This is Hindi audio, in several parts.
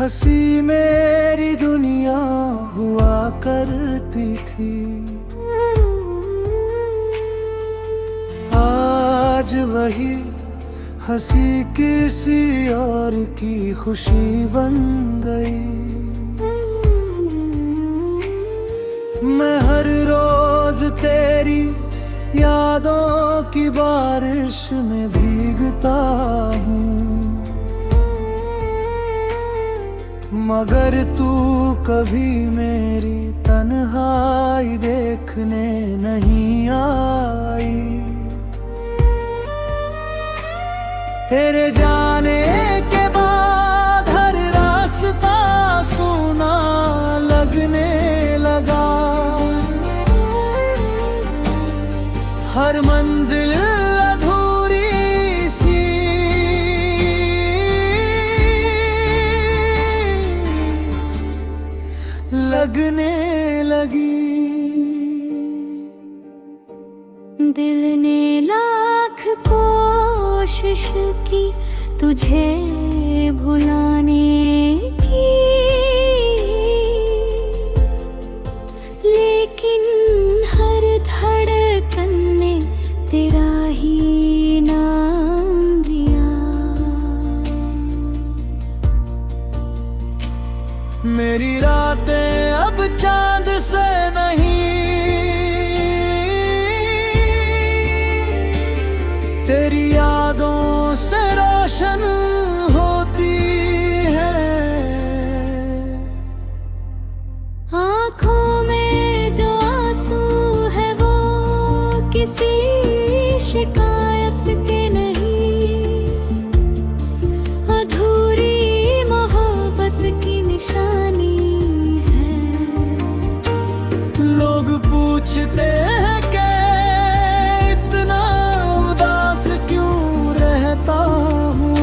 हंसी मेरी दुनिया हुआ करती थी। आज वही हंसी किसी और की खुशी बन गई। मैं हर रोज तेरी यादों की बारिश में भीगता हूँ, मगर तू कभी मेरी तन्हाई देखने नहीं आई। तेरे जाने के बाद हर रास्ता सुना लगने लगा, हर मंजिल अधूरी सी लगने लगी। दिल ने लाख कोशिश की तुझे भुलाने की, लेकिन हर धड़कन ने तेरा ही नाम लिया। मेरी रातें अब चांद से नहीं, तेरी यादों से रोशन होती है। आँखों में जो आंसू है वो किसी शिकायत के नहीं, अधूरी मोहब्बत की निशानी है। लोग पूछते हैं कि इतना उदास क्यों रहता हूँ,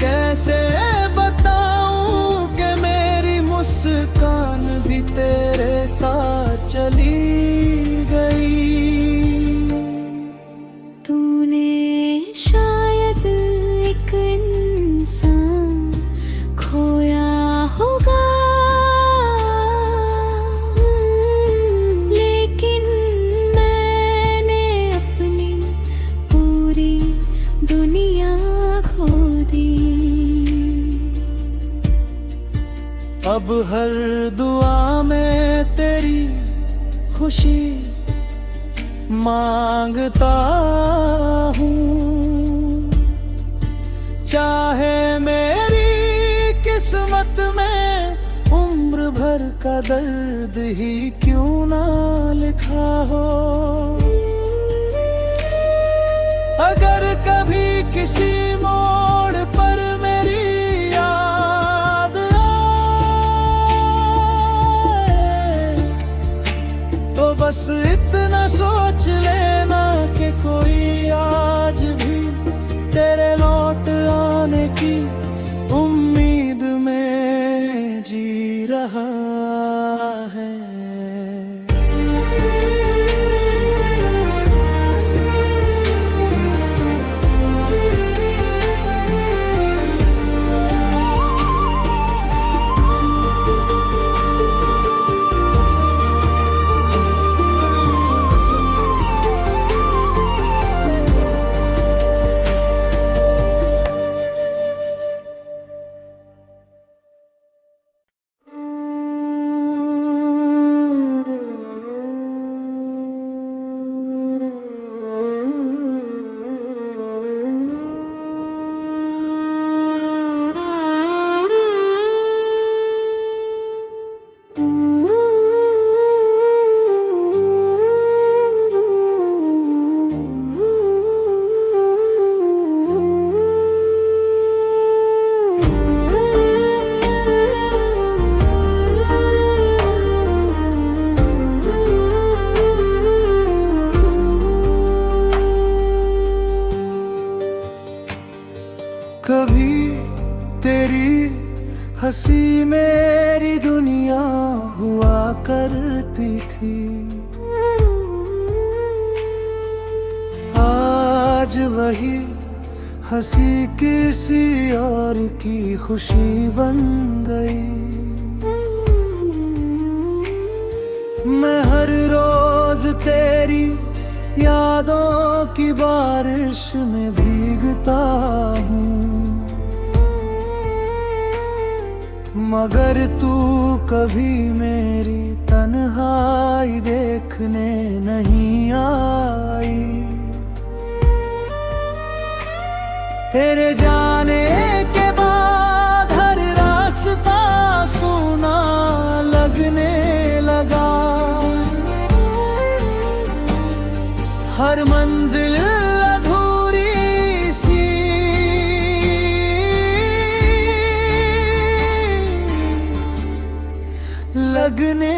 कैसे बताऊं कि मेरी मुस्कान भी तेरे साथ चली गई। तूने शायद एक इंसान खोया होगा, लेकिन मैंने अपनी पूरी दुनिया खो दी। अब हर दुआ में तेरी खुशी मांगता हूँ, चाहे मेरी किस्मत में उम्र भर का दर्द ही क्यों ना लिखा हो। अगर कभी किसी मोड़ पर मेरी याद आए, तो बस इतना सोच लेना कि कोई आज भी तेरे लौट आने की उम्मीद में जी रहा है। कभी तेरी हंसी मेरी दुनिया हुआ करती थी। आज वही हंसी किसी और की खुशी बन गई। मैं हर रोज तेरी यादों की बारिश में भीगता हूँ, मगर तू कभी मेरी तन्हाई देखने नहीं आई। तेरे जाने के बाद हर रास्ता सूना लगने लगा, हर मंजिल अधूरी सी लगने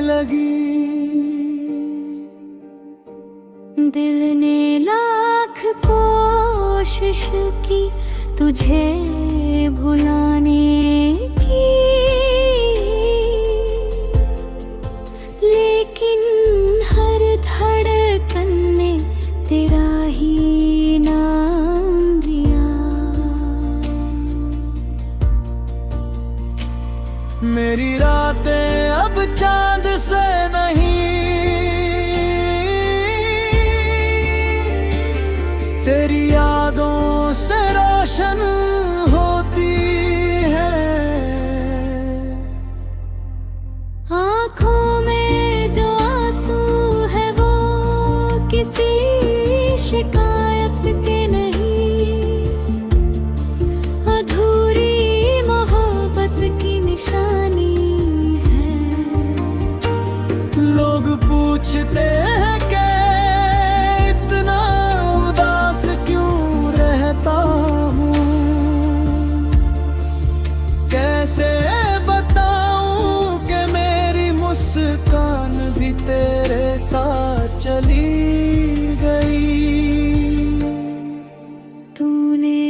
लगी। दिल ने लाख कोशिश की तुझे भुलाने की, लेकिन हर धड़कन ने तेरा ही नाम लिया। मेरी रातें अब चांद से नहीं, तेरी यादों से रोशन होती है। आँखों में जो आंसू है वो किसी शिकायत के नहीं, अधूरी मोहब्बत की निशानी है। लोग पूछते हैं कि इतना उदास क्यों रहता हूँ, कैसे बताऊं कि मेरी मुस्कान भी तेरे साथ चली गई। तूने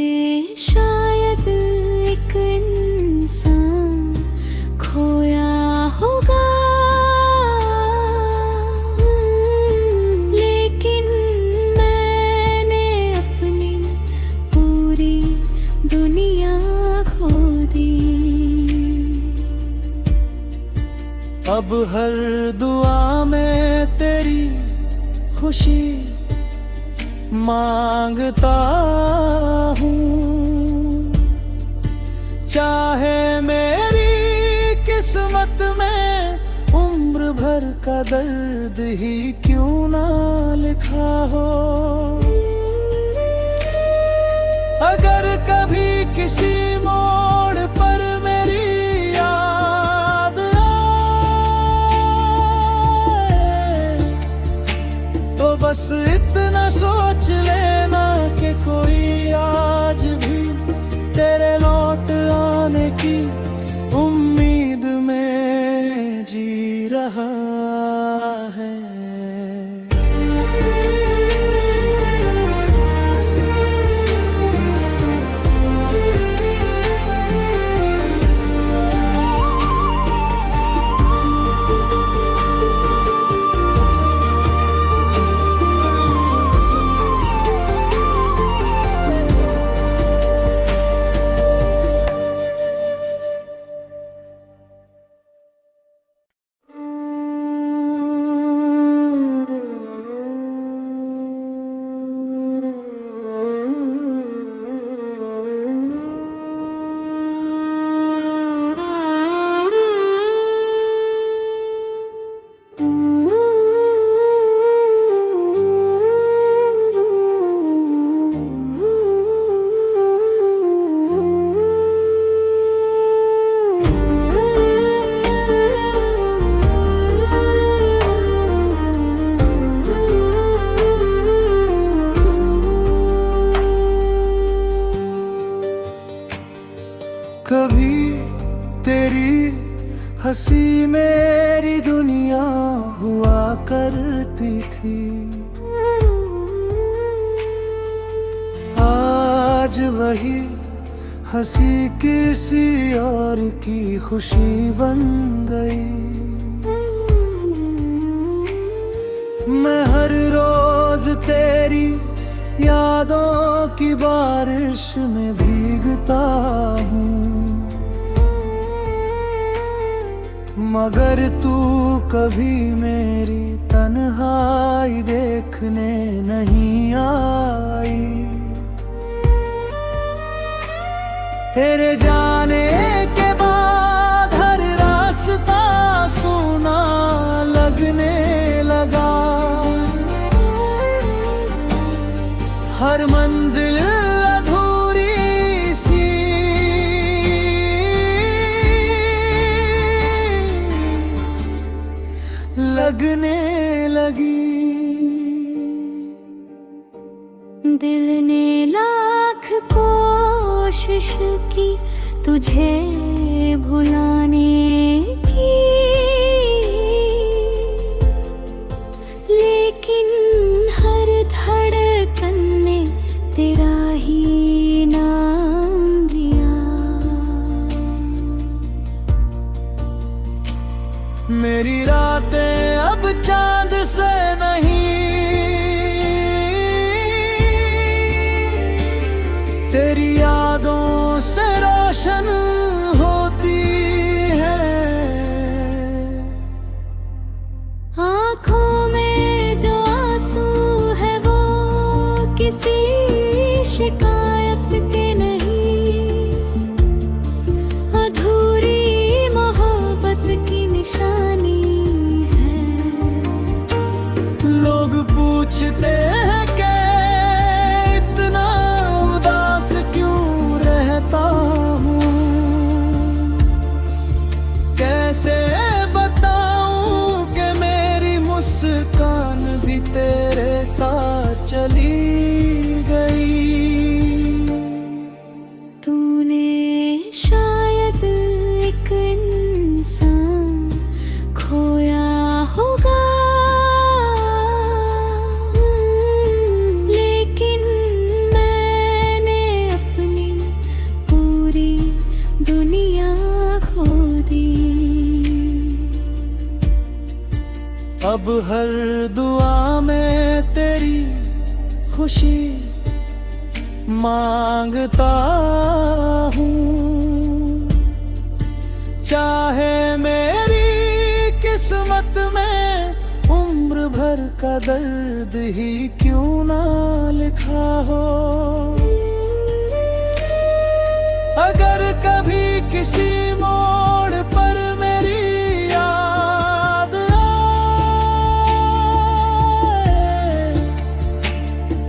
शायद एक इंसान खोया होगा, लेकिन मैंने अपनी पूरी दुनिया खो दी। अब हर दुआ में तेरी खुशी मांगता हूँ, चाहे मेरी किस्मत में उम्र भर का दर्द ही क्यों ना लिखा हो। अगर कभी किसी मोड़ पर मेरी याद आए, तो बस इतना सोच लेना कि कोई आज भी तेरे लौट आने की उम्मीद में जी रहा है। कभी तेरी हंसी मेरी दुनिया हुआ करती थी, आज वही हंसी किसी और की खुशी बन गई। मैं हर रोज तेरी यादों की बारिश में भीगता हूँ, मगर तू कभी मेरी तन्हाई देखने नहीं आई। तेरे जाने के बाद हर रास्ता सुना लगने लगा, हर मंजिल अधूरी सी लगने लगी। दिल ने लाख कोशिश की तुझे भुलाने की, लेकिन हर धड़कन ने तेरा ही नाम लिया। मेरी रातें अब चांद से नहीं, तेरी यादों से रोशन होती है। आँखों में जो आंसू है वो किसी शिकायत के नहीं, अधूरी मोहब्बत की निशानी है। लोग पूछते हैं कि इतना उदास क्यों रहता हूँ, कैसे बताऊं कि मेरी मुस्कान भी तेरे साथ चली गई। तूने शायद एक इंसान खोया होगा, लेकिन मैंने अपनी पूरी दुनिया खो दी। अब हर दुआ में तेरी खुशी मांगता हूँ, चाहे मेरी किस्मत में उम्र भर का दर्द ही क्यों ना लिखा हो। अगर कभी किसी मोड़ पर मेरी याद आए,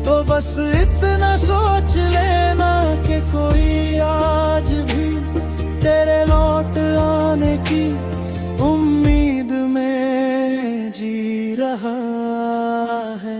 तो बस इतना सोच लेना कि कोई आज भी तेरे लौट आने की उम्मीद में जी रहा है।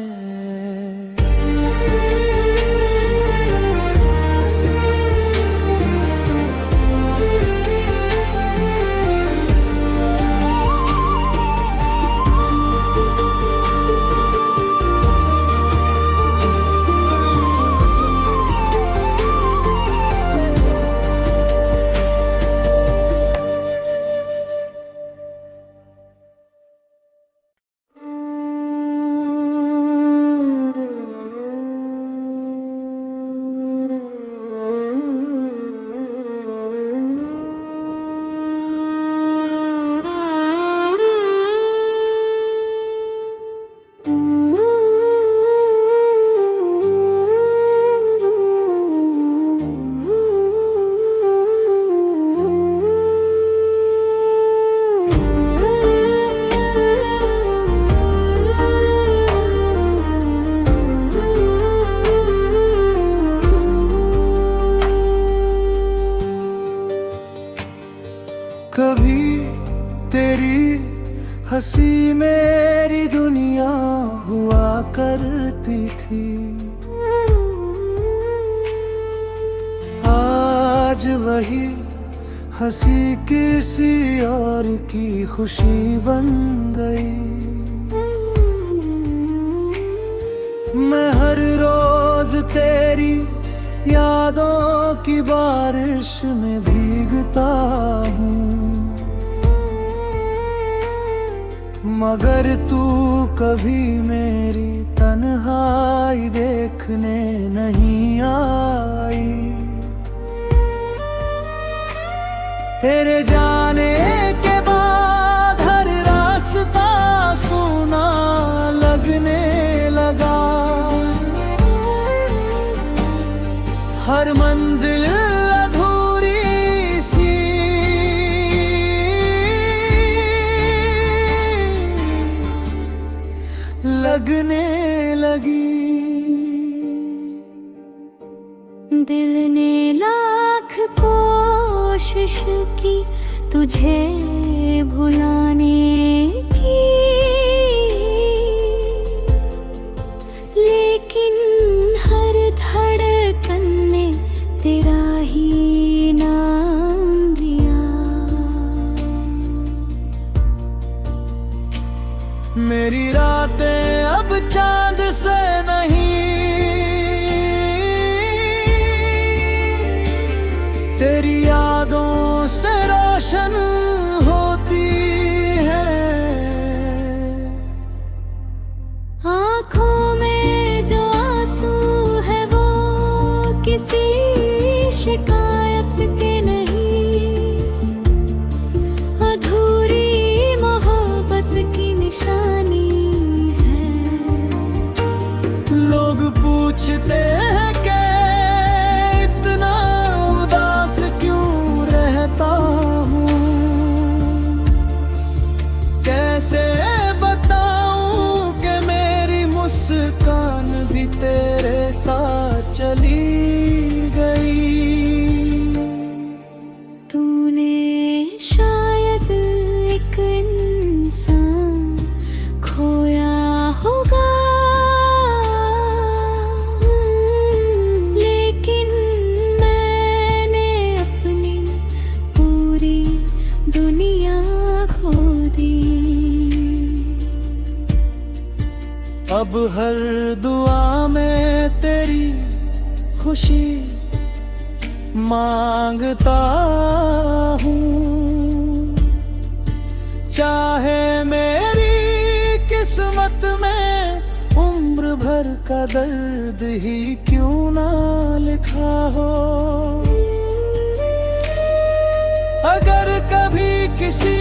कभी तेरी हंसी मेरी दुनिया हुआ करती थी, आज वही हंसी किसी और की खुशी बन गई। मैं हर रोज तेरी यादों की बारिश में भीगता हूँ, मगर तू कभी मेरी तन्हाई देखने नहीं आई। तेरे जाने के बाद हर रास्ता सुना लगने लगा, हर मंजिल अधूरी सी लगने लगी। दिल ने लाख कोशिश की तुझे भुलाने की, लेकिन हर धड़कन ने तेरा ही नाम लिया। मेरी रातें अब चांद से नहीं, तेरी यादों से रोशन होती है। आँखों में जो आंसू है वो किसी शिकायत के नहीं, अधूरी मोहब्बत की निशानी है। लोग पूछते हैं कि इतना उदास क्यों रहता हूँ, कैसे बताऊं कि मेरी मुस्कान भी तेरे साथ चली गई। तूने शायद एक इंसान खोया होगा, लेकिन मैंने अपनी पूरी दुनिया खो दी। अब हर दुआ में तेरी खुशी मांगता हूँ, चाहे मेरी किस्मत में उम्र भर का दर्द ही क्यों ना लिखा हो। अगर कभी किसी